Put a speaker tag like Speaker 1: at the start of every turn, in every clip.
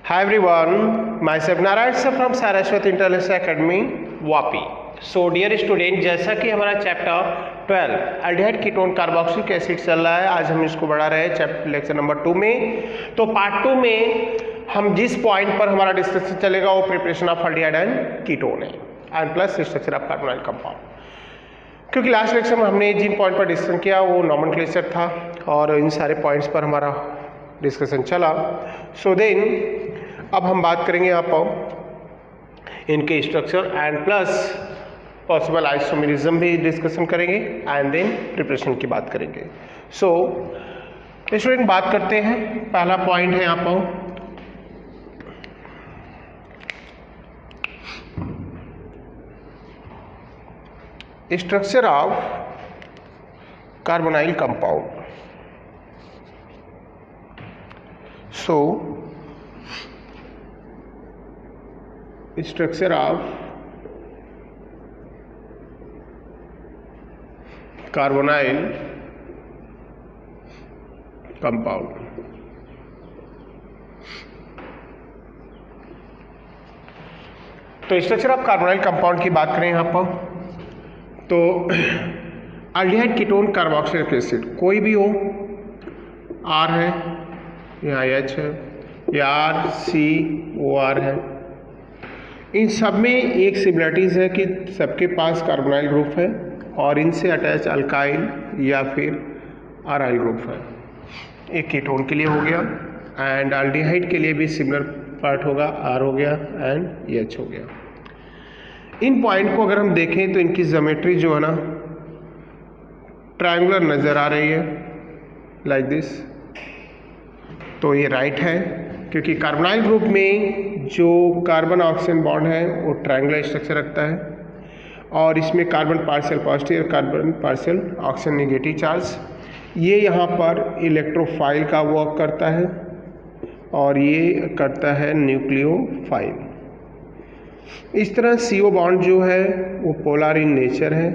Speaker 1: Hi everyone, myself Narayan sir from Saraswati Intelligence Academy, Vapi. So dear student, जैसा कि हमारा chapter 12 aldehyde ketone carboxylic acid चल रहा है, आज हम इसको बढ़ा रहे हैं चैप्टर लेक्चर नंबर 2 में. तो पार्ट 2 में हम जिस पॉइंट पर हमारा डिस्कशन चलेगा वो preparation of aldehyde and ketone है and plus structure of carbonyl compound. क्योंकि लास्ट लेक्चर में हमने जिन पॉइंट पर डिस्कशन किया वो नॉमेनक्लेचर था और इन सारे पॉइंट्स पर हमारा डिस्कशन चला. सो देन अब हम बात करेंगे यहाँ पर इनके structure and plus possible isomerism भी डिस्कशन करेंगे एंड देन प्रिपरेशन की बात करेंगे. सो स्टूडेंट बात करते हैं, पहला पॉइंट है यहाँ पर structure of carbonyl compound. So structure of carbonyl compound. तो स्ट्रक्चर ऑफ कार्बोनाइल कंपाउंड की बात करें यहाँ पर तो एल्डिहाइड कीटोन कार्बोक्सिलिक एसिड कोई भी हो, आर है, यहाँ एच है, या आर सी ओ आर है, इन सब में एक सिमिलरिटीज़ है कि सबके पास कार्बोनाइल ग्रुप है और इनसे अटैच अल्काइल या फिर आराइल ग्रुप है. एक कीटोन के लिए हो गया एंड एल्डिहाइड के लिए भी सिमिलर पार्ट होगा, आर हो गया एंड एच हो गया. इन पॉइंट को अगर हम देखें तो इनकी ज्योमेट्री जो है ना ट्रायंगुलर नज़र आ रही है लाइक दिस. तो ये राइट है क्योंकि कार्बोनाइल ग्रुप में जो कार्बन ऑक्सीजन बॉन्ड है वो ट्रायंगुलर स्ट्रक्चर रखता है और इसमें कार्बन पार्शियल पॉजिटिव और carbon partial oxygen negative charge. ये यहाँ पर इलेक्ट्रोफाइल का वर्क करता है और ये करता है न्यूक्लियोफाइल. इस तरह CO बॉन्ड जो है वो पोलर इन नेचर है.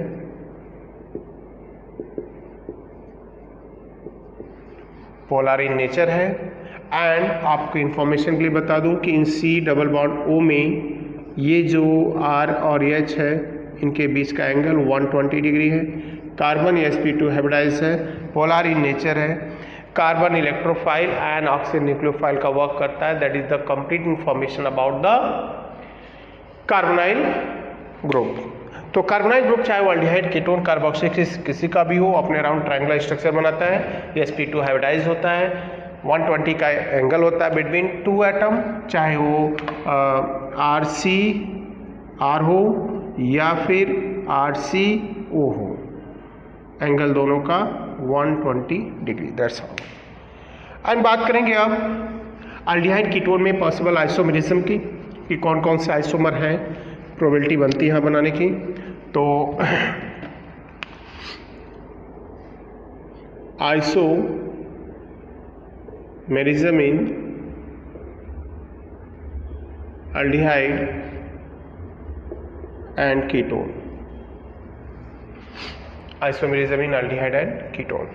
Speaker 1: पोलर इन नेचर है एंड आपको इंफॉर्मेशन के लिए बता दूं कि इन C डबल बॉन्ड O में ये जो R और H है इनके बीच का एंगल 120 डिग्री है. कार्बन sp2 हाइब्रिडाइज है, पोलर इन नेचर है, carbon electrophile and oxygen nucleophile का वर्क करता है. That is the complete information about the carbonyl group. तो कार्बोनाइल ग्रुप चाहे वो एल्डिहाइड कीटोन कार्बोक्सिलिक किसी का भी हो अपने अराउंड ट्रायंगुलर स्ट्रक्चर बनाता है. sp2 हाइब्रिडाइज होता है, 120 का एंगल होता है बिटवीन टू एटम, चाहे वो RC R हो या फिर RCO हो, एंगल दोनों का 120 डिग्री. That's all. एंड बात करेंगे अब एल्डिहाइड कीटोन में पॉसिबल आइसोमेरिज्म की कि कौन कौन से आइसोमर हैं, प्रोबेबिलिटी बनती है यहाँ बनाने की. तो isomerism in aldehyde and ketone. Isomerism in aldehyde and ketone.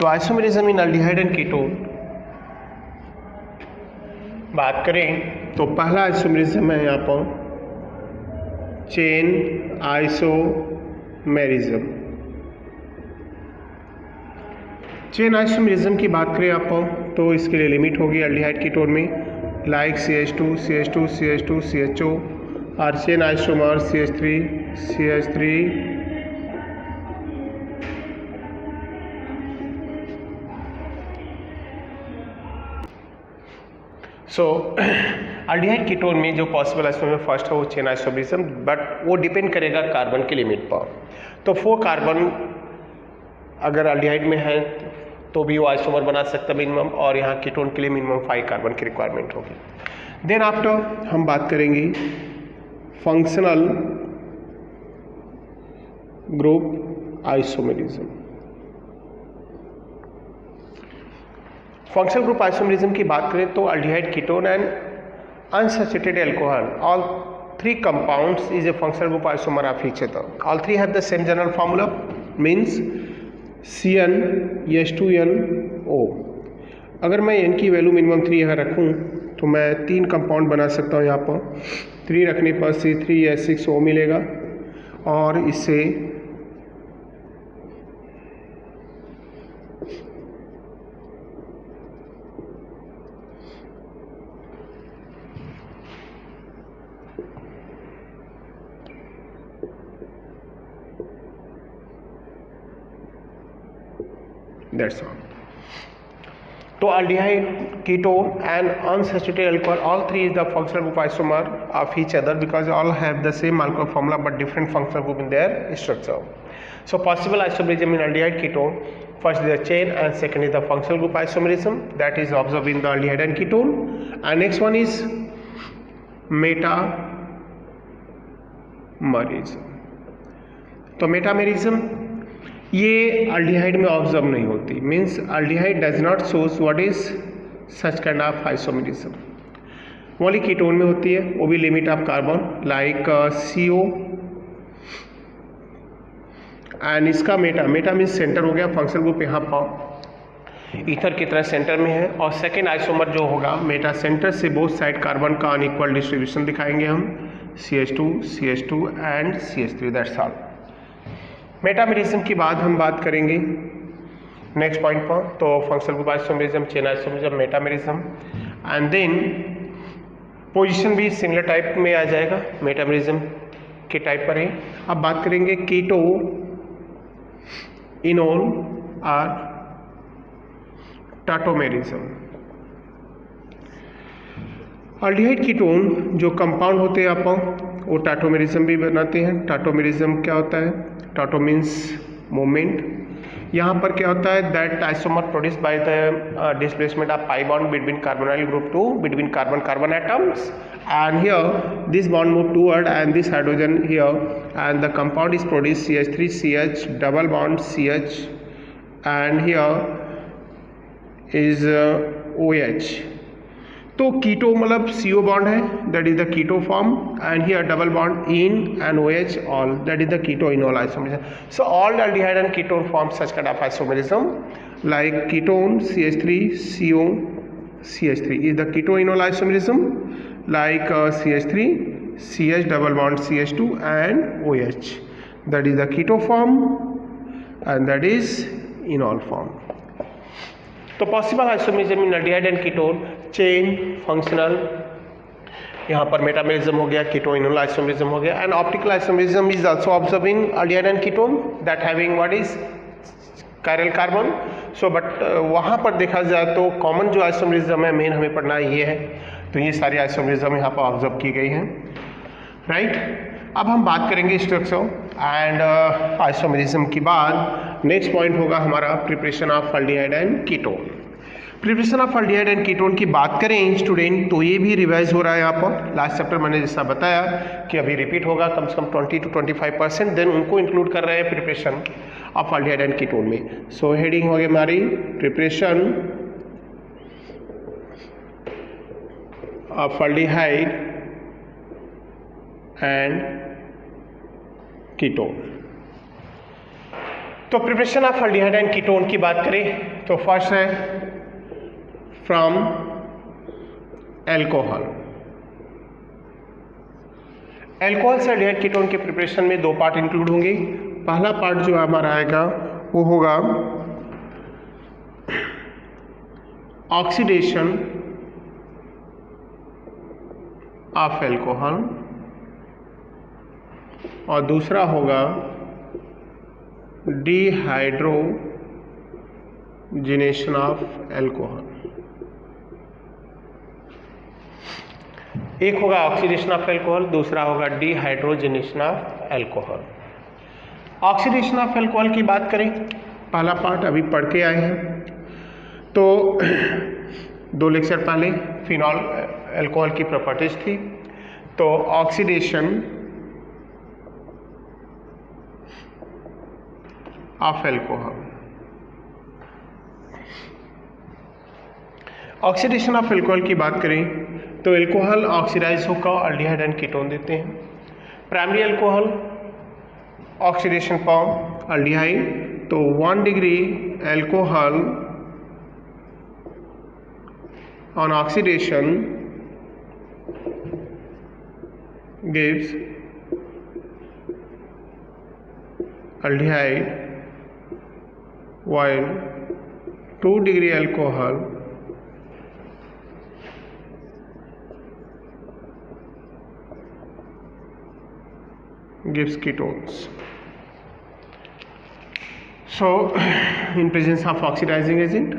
Speaker 1: तो isomerism in aldehyde and ketone बात करें तो पहला आइसोमेरिज्म है यहाँ पर चेन आइसोमेरिज्म. चेन आइसोमेरिज्म की बात करें यहाँ पर तो इसके लिए लिमिट होगी एल्डिहाइड कीटोन में like CH2 CH2 CH2 CHO और चेन आइसोमर CH3 CH3 सो एल्डिहाइड कीटोन में जो पॉसिबल आइसोमर फर्स्ट है वो चेन आइसोमेरिज्म, बट वो डिपेंड करेगा कार्बन की लिमिट पर. तो 4 कार्बन अगर एल्डिहाइड में है तो भी वो आइसोमर बना सकता है मिनिमम, और यहाँ कीटोन के लिए मिनिमम 5 कार्बन की रिक्वायरमेंट होगी. देन आफ्टर हम बात करेंगे functional group isomerism. Functional group isomerism की बात करें तो aldehyde ketone and unsaturated alcohol, all three compounds is a functional group isomer of each other. All three have the same general formula, means CnH2nO. अगर मैं n की value minimum 3 यहाँ रखूँ तो मैं 3 कंपाउंड बना सकता हूँ। यहाँ पर 3 रखने पर C3H6O मिलेगा और इससे दैट्स ऑल। तो aldehyde, ketone and unsaturated alcohol, all three is the functional group isomer of each other because all have the same molecular formula but different functional group in their structure. So possible isomerism in aldehyde ketone, first is the chain and second is the functional group isomerism that is observed in the aldehyde and ketone, and next one is metamerism. तो metamerism ये aldehyde में observe नहीं होती, means aldehyde does not shows what is such kind of isomerism. Only ketone में होती है, वो भी limit of carbon like CO and इसका मेटा मीन्स सेंटर हो गया, फंक्शनल ग्रुप यहाँ पर ईथर की तरह सेंटर में है, और सेकेंड आइसोमर जो होगा मेटा सेंटर से बोथ साइड कार्बन का अनइक्वल डिस्ट्रीब्यूशन दिखाएंगे हम, CH2 and CH3, that's all. Metamerism की बाद हम बात करेंगे नेक्स्ट पॉइंट पर, तो functional group isomerism, chain isomerism, metamerism, and then position भी सिंगुलर टाइप में आ जाएगा, मेटामेरिज्म के टाइप पर ही। अब बात करेंगे कीटो, इनोल और टाटोमेरिज्म। अल्डिहाइड कीटोन जो कंपाउंड होते हैं आप वो टाटोमेरिज्म भी बनाते हैं। टाटोमेरिज्म क्या होता है? टाटो मीन्स मूवमेंट। यहाँ पर क्या होता है? That isomer produce by the displacement of pi bond between carbonyl group 2 between carbon carbon atoms, and here this bond move toward and this hydrogen here, and the compound is produced CH3CH double bond CH, and here is OH। तो keto मतलब CO bond है, that is the keto form, and here double bond in and OH all, that is the keto enol isomerism. So all aldehyde and ketone form such kind of isomerism like ketone CH3CO CH3 is the keto enol isomerism like CH3 CH double bond CH2 and OH, that is the keto form and that is enol form। तो possible isomerism in aldehyde and ketone, chain, functional, यहाँ पर metamerism हो गया, कीटो enol isomerism हो गया, and optical isomerism is also observe in aldehyde and ketone that having what is chiral carbon. So but वहाँ पर देखा जाए तो कॉमन जो आइसोमेरिज्म है मेन हमें पढ़ना ये है, तो ये सारी आइसोमेरिज्म यहाँ पर ऑब्जर्व की गई हैं, राइट। अब हम बात करेंगे स्ट्रक्चर एंड आइसोमेरिज्म के बाद नेक्स्ट पॉइंट होगा हमारा preparation of aldehyde and ketone. Preparation of aldehyde and ketone की बात करें स्टूडेंट तो ये भी रिवाइज हो रहा है यहाँ पर। लास्ट चैप्टर मैंने जैसा बताया कि अभी रिपीट होगा कम से कम 20 to 25%, देन उनको इंक्लूड कर रहे हैं preparation of aldehyde and ketone में। सो हेडिंग हो गई हमारी preparation of aldehyde and ketone. तो preparation of aldehyde and ketone की बात करें तो फर्स्ट है फ्रॉम एल्कोहल। एल्कोहल से एल्डिहाइड कीटोन के प्रिपरेशन में दो पार्ट इंक्लूड होंगे। पहला पार्ट जो हमारा आएगा वो होगा ऑक्सीडेशन ऑफ एल्कोहल और दूसरा होगा डिहाइड्रोजिनेशन ऑफ एल्कोहल। एक होगा ऑक्सीडेशन ऑफ एल्कोहल, दूसरा होगा dehydrogenation of alcohol. Oxidation of alcohol की बात करें, पहला पार्ट अभी पढ़ के आए हैं, तो 2 लेक्चर पहले फिनॉल एल्कोहल की प्रॉपर्टीज थी। तो oxidation of alcohol, oxidation of alcohol की बात करें तो एल्कोहल ऑक्सीडाइज होकर एल्डिहाइड एंड कीटोन देते हैं। Primary alcohol oxidation form aldehyde, तो 1 degree alcohol on oxidation gives aldehyde, while 2-degree alcohol gives ketones. So, in presence of oxidizing agent,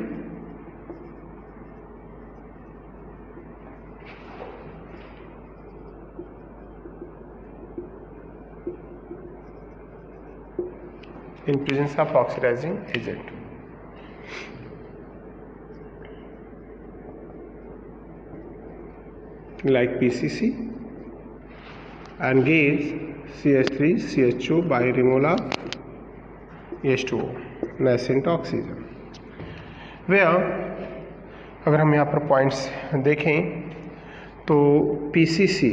Speaker 1: like PCC, and gives CH3 CH2 by removal of H2O, nascent oxygen. where अगर हम यहाँ पर points देखें तो PCC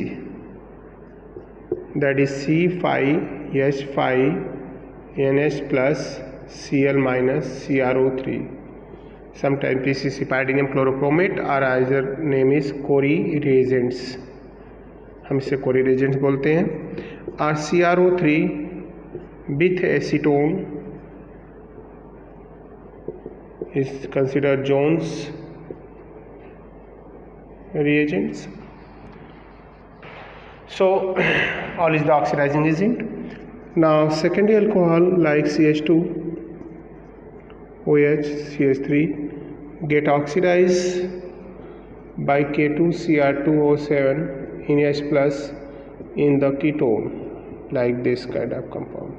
Speaker 1: that is C5H5NH plus Cl minus CrO3. Sometimes PCC pyridinium chlorochromate or other name is Cori reagents, हम इसे Cori reagents बोलते हैं. और CrO3 with acetone is considered Jones reagents. So all is the oxidizing agent. Now secondary alcohol like CH2 OH CH3 get oxidized by K2Cr2O7 in H plus in the ketone, like this kind of compound.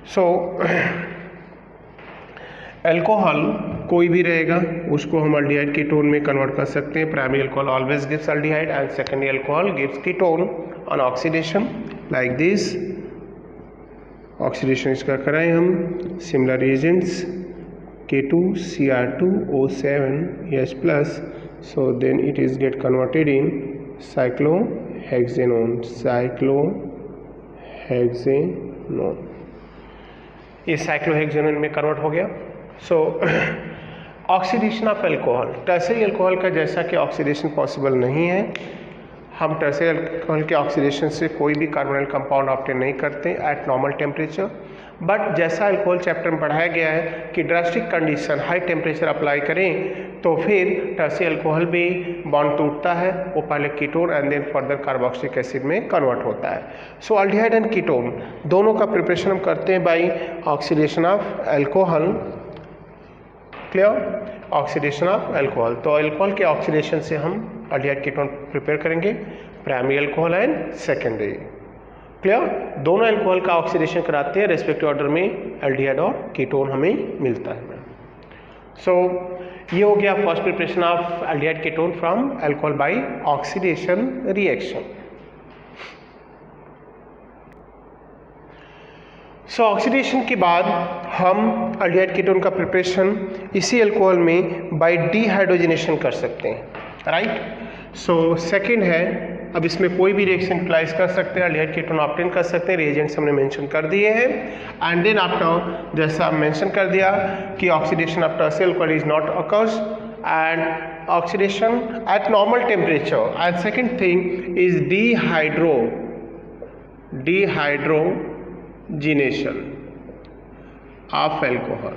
Speaker 1: So alcohol कोई भी रहेगा उसको हम aldehyde ketone में convert कर सकते हैं. Primary alcohol always gives aldehyde and secondary alcohol gives ketone on oxidation like this. Oxidation इसका कराएं हम. Similar reagents K2Cr2O7H plus, so then it is get converted in cyclohexanone. ये साइक्लोहेक्सेनोन में convert हो गया. सो oxidation of alcohol, tertiary alcohol का जैसा कि ऑक्सीडेशन पॉसिबल नहीं है, हम टर्शियरी अल्कोहल के ऑक्सीडेशन से कोई भी कार्बोनाइल कंपाउंड ऑब्टेन नहीं करते एट नॉर्मल टेम्परेचर. बट जैसा अल्कोहल चैप्टर में पढ़ाया गया है कि drastic condition high temperature apply करें तो फिर टर्शियरी अल्कोहल भी बॉन्ड टूटता है, वो पहले ketone and then further carboxylic acid में कन्वर्ट होता है. सो अल्डिहाइड एंड कीटोन दोनों का प्रिपरेशन हम करते हैं by oxidation of alcohol. Clear? Oxidation of alcohol. तो अल्कोहल के ऑक्सीडेशन से हम अल्डिहाइड कीटोन प्रिपेयर करेंगे, primary alcohol and secondary. Clear? दोनों अल्कोहल का ऑक्सीडेशन कराते हैं, रेस्पेक्टिव ऑर्डर में अल्डिहाइड और कीटोन हमें मिलता है. सो ये हो गया first preparation of aldehyde ketone from alcohol by oxidation reaction. So oxidation के बाद हम अल्डिहाइड कीटोन का प्रिपरेशन इसी अल्कोहल में बाय डिहाइड्रोजनेशन कर सकते हैं. राइट? सो सेकंड है, अब इसमें कोई भी रिएक्शन यूटिलाइज कर सकते हैं, अल्डिहाइड कीटोन ऑब्टेन कर सकते हैं. रिएजेंट्स हमने मेंशन कर दिए हैं. एंड देन आफ्टर जैसा मेंशन कर दिया कि oxidation of tertiary alcohol is not occurs and oxidation eight normal temperature. And second thing is dehydrogenation of alcohol.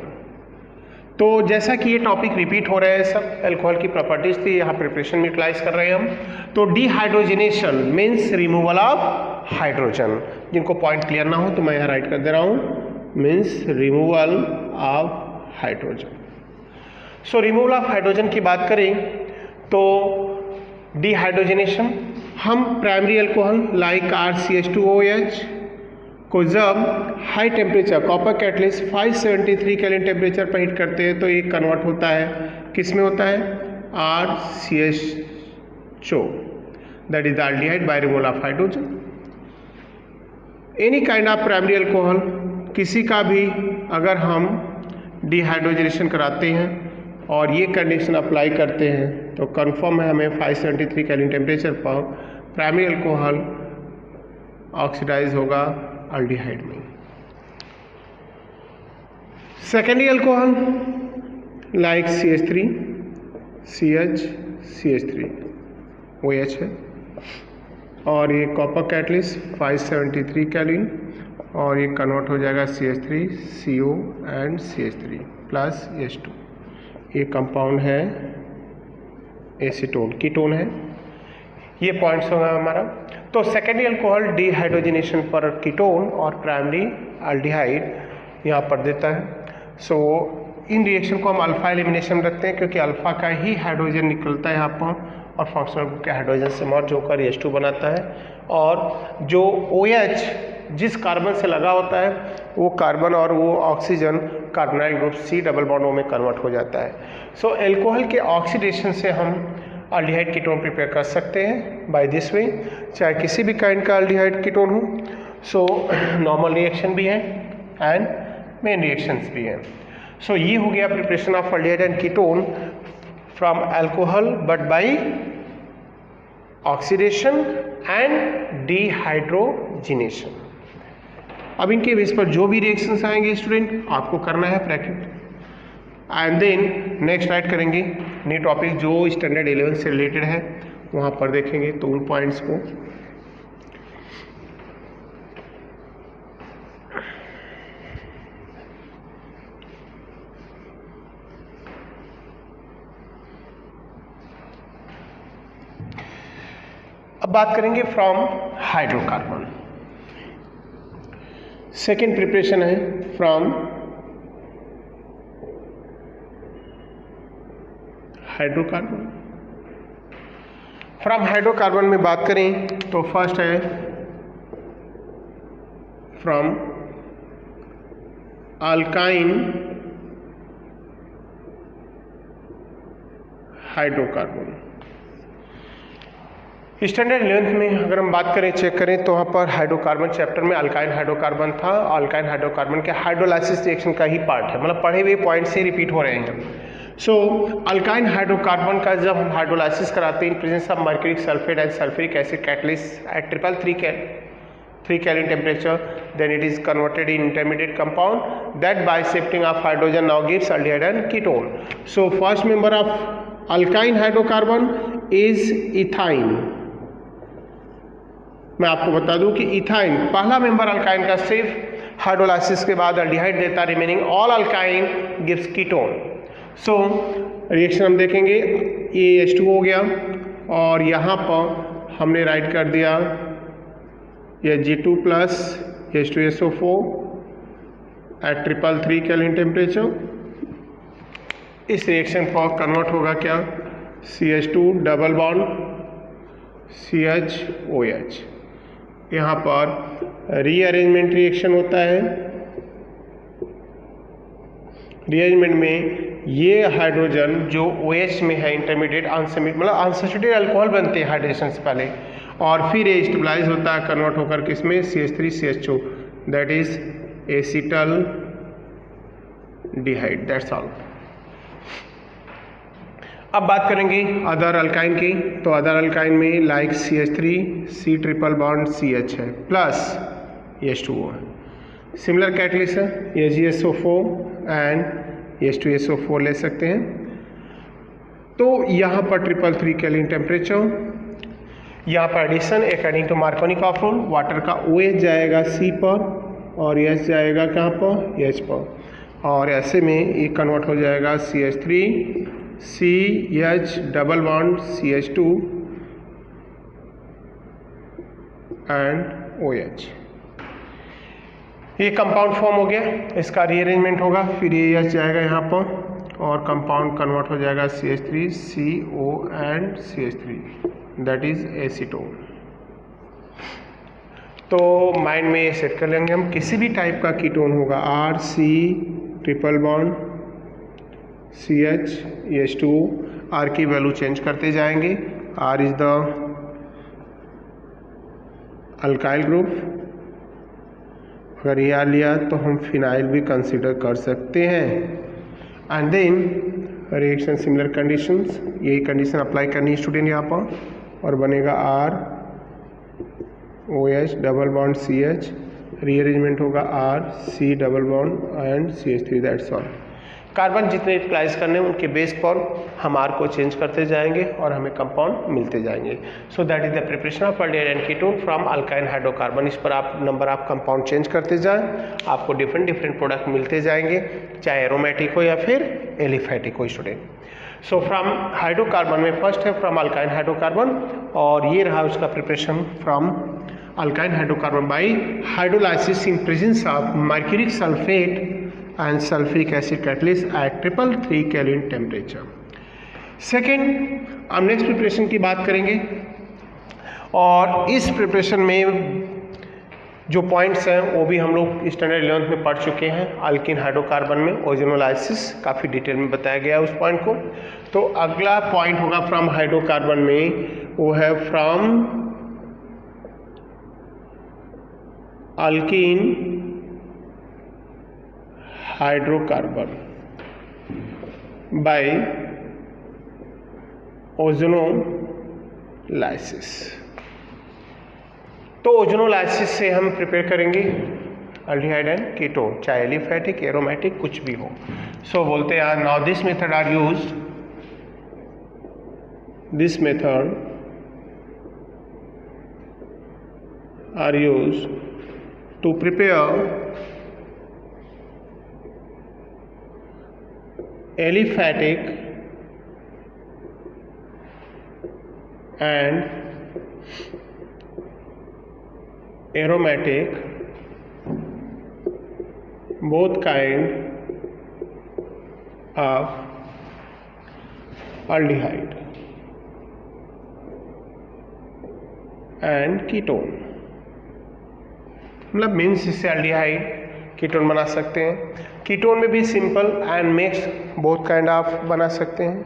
Speaker 1: तो जैसा कि ये टॉपिक रिपीट हो रहे हैं, सब अल्कोहल की प्रॉपर्टीज थी, यहाँ प्रिपरेशन में यूटिलाइज कर रहे हैं हम. तो dehydrogenation means removal of hydrogen. जिनको पॉइंट क्लियर ना हो तो मैं यहाँ राइट कर दे रहा हूँ, means removal of hydrogen. So removal of hydrogen की बात करें तो डिहाइड्रोजिनेशन, हम प्राइमरी अल्कोहल लाइक RCH2OH को जब high temperature copper catalyst 573 kelvin temperature पर हीट करते हैं तो ये कन्वर्ट होता है, किस में होता है? RCH2, that is aldehyde by removal of hydrogen. Any kind of primary alcohol, किसी का भी अगर हम डिहाइड्रोजनेशन कराते हैं और ये कंडीशन अप्लाई करते हैं तो कंफर्म है हमें 573 केल्विन टेम्परेचर पर प्राइमरी अल्कोहल ऑक्सीडाइज होगा अल्डिहाइड में. Secondary alcohol like CH3, CH, CH3 OH है, और ये कॉपर कैटलिस्ट 573 कैलोरी, और ये कन्वर्ट हो जाएगा CH3 CO and CH3 plus H2। ये कंपाउंड है एसीटोन, कीटोन है। ये पॉइंट्स होगा हमारा। तो सेकेंडरी अल्कोहल डिहाइड्रोजनेशन पर कीटोन और प्राइमरी अल्डिहाइड यहाँ पर देता है। सो इन रिएक्शन को हम अल्फा एलिमिनेशन रखते हैं, क्योंकि अल्फा का ही हाइड्रोजन निकलता है यहाँ पर और फंक्शनल ग्रुप के हाइड्रोजन से मर्ज होकर H2 बनाता है, और जो OH जिस कार्बन से लगा होता है वो कार्बन और वो oxygen carbonyl group C double bond O में कन्वर्ट हो जाता है। सो एल्कोहल के ऑक्सीडेशन से हम अल्डिहाइड कीटोन प्रिपेयर कर सकते हैं बाय दिस वे, चाहे किसी भी काइंड का अल्डिहाइड कीटोन हो। सो नॉर्मल रिएक्शन भी है एंड मेन रिएक्शंस भी हैं। सो ये हो गया preparation of aldehyde and ketone from alcohol but by oxidation and dehydrogenation. अब इनके बेस पर जो भी रिएक्शंस आएंगे स्टूडेंट आपको करना है practice, and then next write करेंगे न्यू टॉपिक जो स्टैंडर्ड 11 से रिलेटेड है, वहाँ पर देखेंगे तो उन पॉइंट्स को। अब बात करेंगे फ्रॉम हाइड्रोकार्बन। सेकेंड प्रिपरेशन है फ्रॉम हाइड्रोकार्बन। फ्रॉम हाइड्रोकार्बन में बात करें तो फर्स्ट है फ्रॉम अल्काइन हाइड्रोकार्बन। स्टैंडर्ड 11 में अगर हम बात करें चेक करें तो वहाँ पर हाइड्रोकार्बन चैप्टर में अल्काइन हाइड्रोकार्बन था। अल्काइन हाइड्रोकार्बन के हाइड्रोलाइसिस रिएक्शन का ही पार्ट है, मतलब पढ़े हुए पॉइंट से रिपीट हो रहे हैं। सो अल्काइन हाइड्रोकार्बन का जब हम हाइड्रोलाइसिस कराते हैं in presence of mercuric sulphate and sulphuric acid catalyst at 333 Kelvin temperature, then it is converted in intermediate compound that by shifting of hydrogen now gives aldehyde and ketone. So first member of alkyne hydrocarbon is ethyne। मैं आपको बता दूं कि ethyne पहला member alkyne का सिर्फ hydrolysis के बाद अल्डिहाइड देता, remaining all alkyne gives ketone. So reaction हम देखेंगे, ये H2 हो गया और यहाँ पर हमने राइट कर दिया ये G2 plus H2SO4 at 333 kelvin temperature. इस रिएक्शन पर कन्वर्ट होगा क्या, CH2 डबल बॉन्ड CHOH। यहाँ पर रीअरेंजमेंट रिएक्शन होता है। रीअरेंजमेंट में ये हाइड्रोजन जो OH में है इंटरमीडिएट मतलब अनसैचुरेटेड अल्कोहल बनते हैं हाइड्रेशन से पहले, और फिर ये स्टेबलाइज होता है कन्वर्ट होकर किसमें, CH3CHO, that is acetaldehyde, that's all. अब बात करेंगे अदर अल्काइन की, तो अदर अल्काइन में like CH3 C triple bond CH है प्लस H2O है। सिमिलर कैटलिस्ट है, AgSO4 एंड H2SO4 ले सकते हैं। तो यहाँ पर 333 केल्विन टेम्परेचर, यहाँ पर एडिशन अकॉर्डिंग टू मार्कोनी का रूल, वाटर का OH जाएगा C पर और H जाएगा कहाँ पर, H पर, और ऐसे में ये कन्वर्ट हो जाएगा CH3 CH double bond CH2 and OH। ये कंपाउंड फॉर्म हो गया, इसका रीअरेंजमेंट होगा, फिर ये H जाएगा यहाँ पर और कंपाउंड कन्वर्ट हो जाएगा CH3 CO and CH3, that is acetone. तो माइंड में ये सेट कर लेंगे हम, किसी भी टाइप का कीटोन होगा RC triple bond CH H2, R की वैल्यू चेंज करते जाएंगे। R is the alkyl group, अगर ये R लिया तो हम फिनाइल भी कंसिडर कर सकते हैं। And then reaction similar conditions, यही कंडीशन अप्लाई करनी है स्टूडेंट यहाँ पर, और बनेगा R OH double bond CH, rearrangement होगा R C double bond and CH3, that's all. Carbon जितने यूटिलाइज करने हैं उनके बेस पर हम आर को चेंज करते जाएंगे और हमें कंपाउंड मिलते जाएंगे। So that is the preparation of aldehyde and ketone from alkyne hydrocarbon. इस पर आप नंबर ऑफ कंपाउंड चेंज करते जाएं, आपको डिफरेंट प्रोडक्ट मिलते जाएंगे, चाहे एरोमेटिक हो या फिर एलिफैटिक हो स्टूडेंट। सो फ्रॉम हाइड्रोकार्बन में फर्स्ट है फ्रॉम अल्काइन हाइड्रोकार्बन, और ये रहा उसका preparation from alkyne hydrocarbon by hydrolysis in presence of mercuric sulphate and sulfuric acid catalyst at 333 Kelvin temperature. Second, अब नेक्स्ट प्रिपरेशन की बात करेंगे, और इस प्रिपरेशन में जो पॉइंट्स हैं वो भी हम लोग स्टैंडर्ड 11th में पढ़ चुके हैं। अल्किन हाइड्रोकार्बन में ओजोनोलाइसिस काफ़ी डिटेल में बताया गया है उस पॉइंट को। तो अगला पॉइंट होगा फ्रॉम हाइड्रोकार्बन में, वो है from alkene hydrocarbon by ozonolysis. तो ओजोनोलाइसिस से हम प्रिपेयर करेंगे अल्डिहाइड एंड कीटोन, चाहे एलिफैटिक एरोमेटिक कुछ भी हो। सो बोलते हैं now this method are used, this method are used to prepare aliphatic and aromatic both kind of aldehyde and ketone। मतलब मीन्स इससे अल्डिहाइड कीटोन बना सकते हैं। कीटोन में भी simple and mix both kind of बना सकते हैं।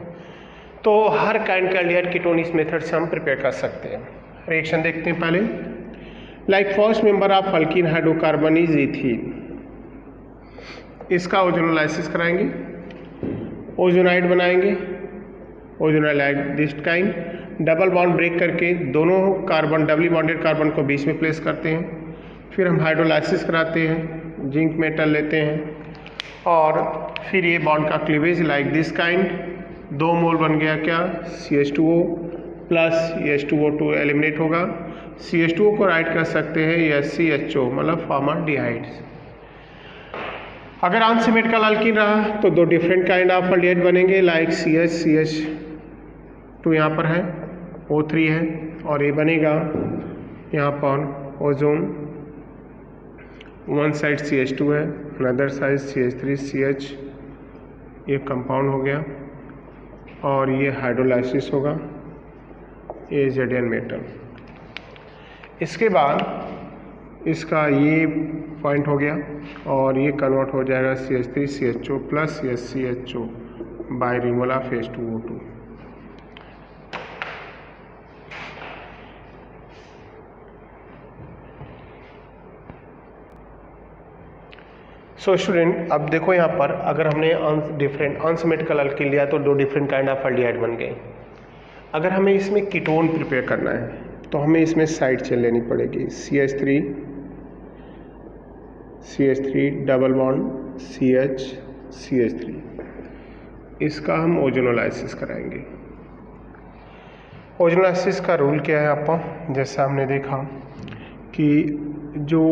Speaker 1: तो हर काइंड का अल्डिहाइड कीटोन इस मेथड से हम प्रिपेयर कर सकते हैं। रिएक्शन देखते हैं पहले। Like first member of alkene hydrocarbon is ethene, इसका ओजोनोलाइसिस कराएंगे, ओजोनाइड बनाएंगे, ozonide this kind, double bond break करके दोनों कार्बन डबली बॉन्डेड कार्बन को बीच में प्लेस करते हैं। फिर हम हाइड्रोलाइसिस कराते हैं, जिंक मेटल लेते हैं, और फिर ये बॉन्ड का क्लीवेज लाइक दिस काइंड, 2 मोल बन गया क्या CH2O प्लस H2O2 एलिमिनेट होगा। CH2O को राइट कर सकते हैं SCHO मतलब फॉर्मल्डिहाइड्स। अगर अनसिमेट्रिकल अल्कीन रहा तो 2 डिफरेंट काइंड ऑफ अल्डिहाइड बनेंगे लाइक CH2 यहाँ पर है, O3 है, और ये बनेगा यहाँ पर ओजोन, वन साइड CH2 है, अनदर साइड CH3CH, ये कंपाउंड हो गया, और ये हाइड्रोलाइसिस होगा, ये Zn मेटल। इसके बाद इसका ये पॉइंट हो गया और ये कन्वर्ट हो जाएगा CH3CHO plus SCHO by removal of H2O2। So student अब देखो यहाँ पर अगर हमने डिफरेंट अनसिमेट्रिकल अल्कीन लिया तो 2 डिफरेंट काइंड ऑफ अल्डिहाइड बन गए। अगर हमें इसमें कीटोन प्रिपेयर करना है तो हमें इसमें साइड चेन लेनी पड़ेगी, CH3 डबल बॉन्ड CH3, इसका हम ओजोनोलाइसिस कराएंगे। ओजोनोलाइसिस का रूल क्या है आपका, जैसा हमने देखा कि जो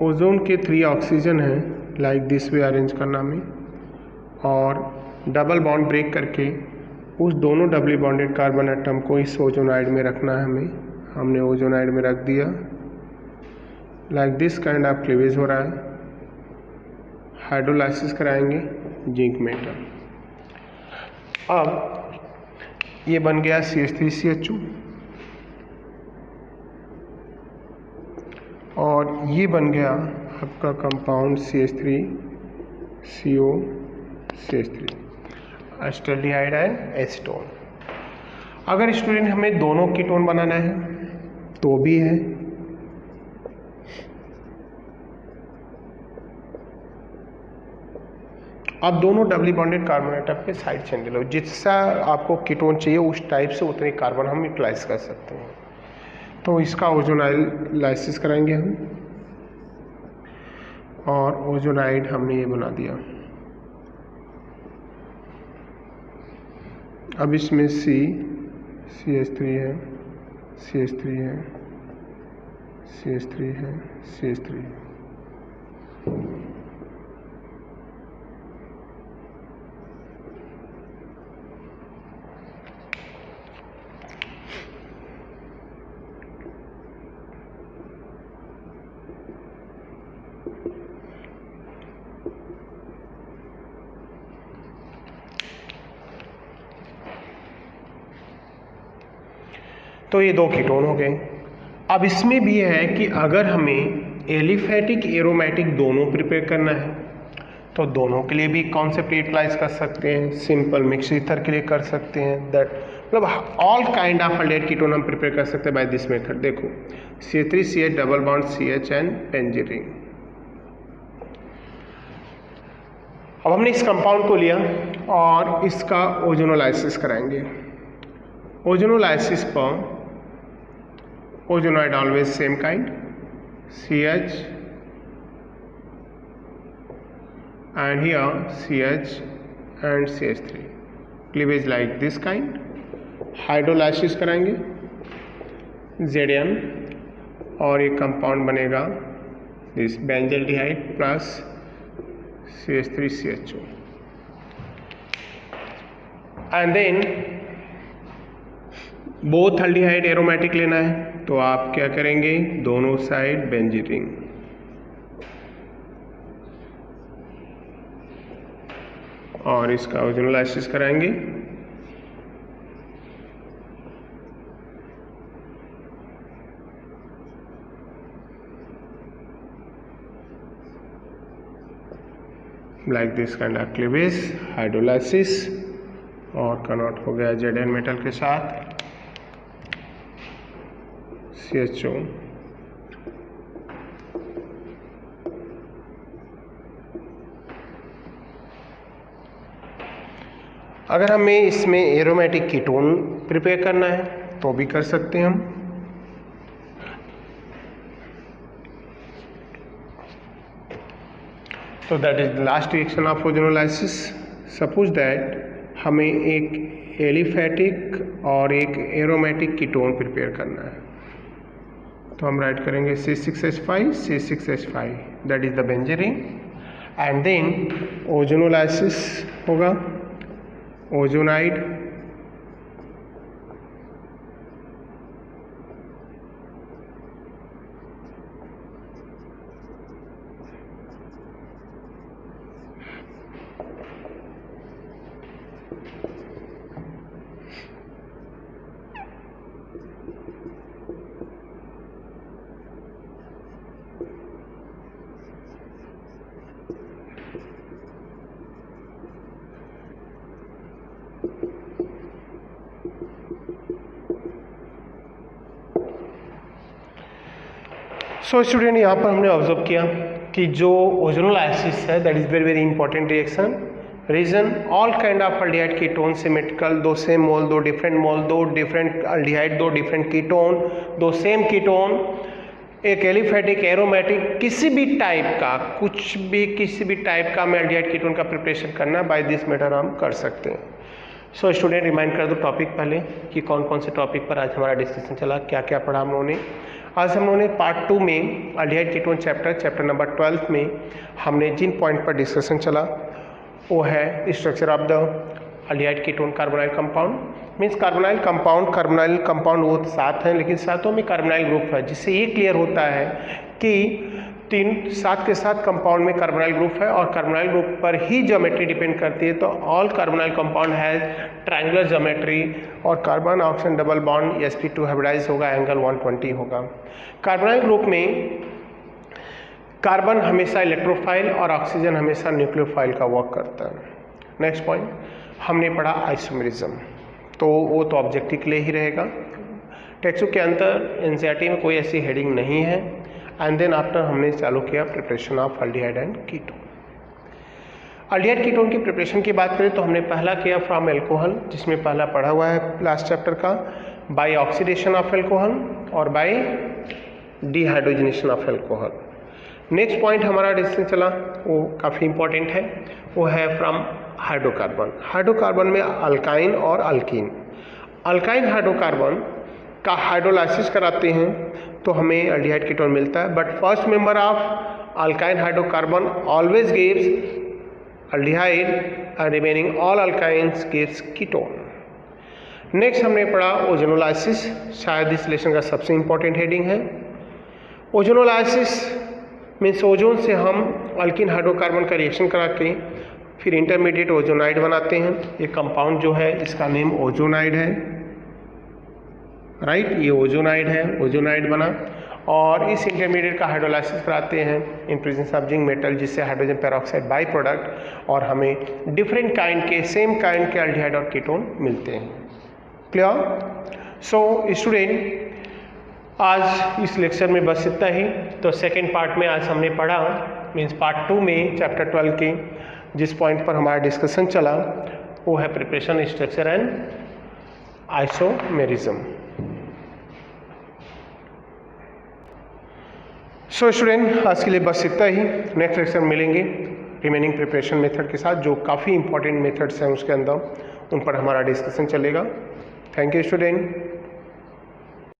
Speaker 1: ओजोन के 3 ऑक्सीजन हैं लाइक दिस वे अरेंज करना में, और डबल बॉन्ड ब्रेक करके उस दोनों डबली बॉन्डेड कार्बन एटम को इस ओजोनाइड में रखना है हमें। हमने ओजोनाइड में रख दिया, like this kind of cleavage हो रहा है। हाइड्रोलाइसिस कराएंगे जिंक मेटल। अब ये बन गया CH3CHO, और ये बन गया आपका compound CH3COCH3 acetaldehyde and acetone. अगर स्टूडेंट हमें दोनों कीटोन बनाना है तो भी है। आप दोनों डबली बॉन्डेड कार्बन एटम पे साइड चेन ले लो, जिससा आपको कीटोन चाहिए उस टाइप से उतने कार्बन हम यूटिलाइज कर सकते हैं। तो इसका ओजोनाइलाइसिस कराएंगे हम, और ओजोनाइड हमने ये बना दिया। अब इसमें CH3 है, CH3 है, CH3 है, CH3 है। तो ये 2 कीटोन हो गए। अब इसमें भी है कि अगर हमें एलिफैटिक एरोमेटिक दोनों प्रिपेयर करना है तो दोनों के लिए भी कॉन्सेप्ट यूटिलाइज कर सकते हैं। सिंपल मिक्स ईथर के लिए कर सकते हैं, दैट मतलब all kind of aldehyde ketone हम प्रिपेयर कर सकते हैं बाय दिस मेथड। देखो CH3CH double bond CH and benzene ring. अब हमने इस कंपाउंड को लिया और इसका ओजोनोलाइसिस कराएंगे। ओजोनोलाइसिस पर ozonoid always same kind, CH and here CH and CH3, cleavage like this kind। Hydrolysis कराएंगे Zn और ये कंपाउंड बनेगा this benzaldehyde plus CH3CHO and then both aldehyde aromatic लेना है तो आप क्या करेंगे, दोनों साइड बेंजीन रिंग और इसका ओजोनोलाइसिस कराएंगे। Like this kind of cleavage hydrolysis और कन्वर्ट हो गया Zn मेटल के साथ CHO। अगर हमें इसमें एरोमेटिक कीटोन प्रिपेयर करना है तो भी कर सकते हैं हम। तो that is the last reaction of ozonolysis. Suppose that हमें एक एलिफैटिक और एक एरोमेटिक कीटोन प्रिपेयर करना है तो हम राइट करेंगे C6H5 C6H5 that is the benzene ring and then ozonolysis होगा ओजोनाइड सो स्टूडेंट यहाँ पर हमने ऑब्जर्व किया कि जो ओजोनोलाइसिस है that is very very important reaction. Reason all kind of aldehyde ketone symmetrical, दो सेम मोल, दो डिफरेंट मोल, दो डिफरेंट अल्डिहाइड, दो डिफरेंट कीटोन, दो सेम कीटोन, एक एलिफैटिक एरोमेटिक, किसी भी टाइप का कुछ भी किसी भी टाइप का हमें अल्डिहाइड कीटोन का प्रिपरेशन करना बाय दिस मेथड हम कर सकते हैं। सो स्टूडेंट रिमाइंड कर दो टॉपिक पहले कि कौन कौन से टॉपिक पर आज हमारा डिस्कशन चला, क्या क्या पढ़ा हम लोगों ने। आज हम लोगों ने पार्ट 2 में अल्डिहाइड कीटोन चैप्टर नंबर 12 में हमने जिन पॉइंट पर डिस्कशन चला वो है structure of the aldehyde ketone carbonyl compound. Means carbonyl compound वो 7 हैं लेकिन सातों में कार्बोनाइल ग्रुप है, जिससे ये क्लियर होता है कि 7 के साथ कंपाउंड में कार्बोनाइल ग्रुप है और कार्बोनाइल ग्रुप पर ही ज्योमेट्री डिपेंड करती है। तो all carbonyl compound has triangular geometry और carbon oxygen double bond sp2 hybridise होगा, एंगल 120 होगा। कार्बोनाइल ग्रुप में कार्बन हमेशा इलेक्ट्रोफाइल और ऑक्सीजन हमेशा न्यूक्लियोफाइल का वर्क करता है। नेक्स्ट पॉइंट हमने पढ़ा आइसोमेरिज्म, तो वो तो ऑब्जेक्टिव के लिए ही रहेगा। टेक्स्ट बुक के अंदर एनसीईआरटी में कोई ऐसी हेडिंग नहीं है। एंड देन आफ्टर हमने चालू किया preparation of aldehyde and ketone. Aldehyde ketone की प्रिपरेशन की बात करें तो हमने पहला किया फ्रॉम एल्कोहल, जिसमें पहला पढ़ा हुआ है लास्ट चैप्टर का, बाय ऑक्सीडेशन ऑफ एल्कोहल और by dehydrogenation of alcohol. Next point हमारा डिस्कशन चला वो काफ़ी इंपॉर्टेंट है, वो है फ्रॉम हाइड्रोकार्बन। हाइड्रोकार्बन में अल्काइन और अल्कीन। अल्काइन हाइड्रोकार्बन का हाइड्रोलाइसिस कराते हैं तो हमें एल्डिहाइड कीटोन मिलता है, but first member of alkyne hydrocarbon always gives aldehyde and remaining all alkynes gives ketone. Next हमने पढ़ा ओजोनोलाइसिस, शायद इस लेसन का सबसे इंपॉर्टेंट हेडिंग है। ओजोनोलाइसिस मीन्स ओजोन से हम अल्किन हाइड्रोकार्बन का रिएक्शन करा के फिर इंटरमीडिएट ओजोनाइड बनाते हैं। ये कंपाउंड जो है इसका नेम ओजोनाइड है, राइट, ये ओजोनाइड है, ओजोनाइड बना और इस इंटरमीडिएट का हाइड्रोलाइसिस कराते हैं in presence of zinc metal, जिससे हाइड्रोजन पेरोक्साइड बाई प्रोडक्ट और हमें डिफरेंट काइंड के सेम काइंड के एल्डिहाइड और कीटोन मिलते हैं। क्लियर? सो स्टूडेंट, आज इस लेक्चर में बस इतना ही। तो सेकेंड पार्ट में आज हमने पढ़ा मीन्स पार्ट 2 में चैप्टर 12 के जिस पॉइंट पर हमारा डिस्कशन चला वो है preparation, structure and isomerism. So student, आज के लिए बस इतना ही। नेक्स्ट लेक्चर मिलेंगे रिमेनिंग प्रिपरेशन मेथड के साथ, जो काफ़ी इंपॉर्टेंट मेथड्स हैं उसके अंदर, उन पर हमारा डिस्कशन चलेगा। Thank you student.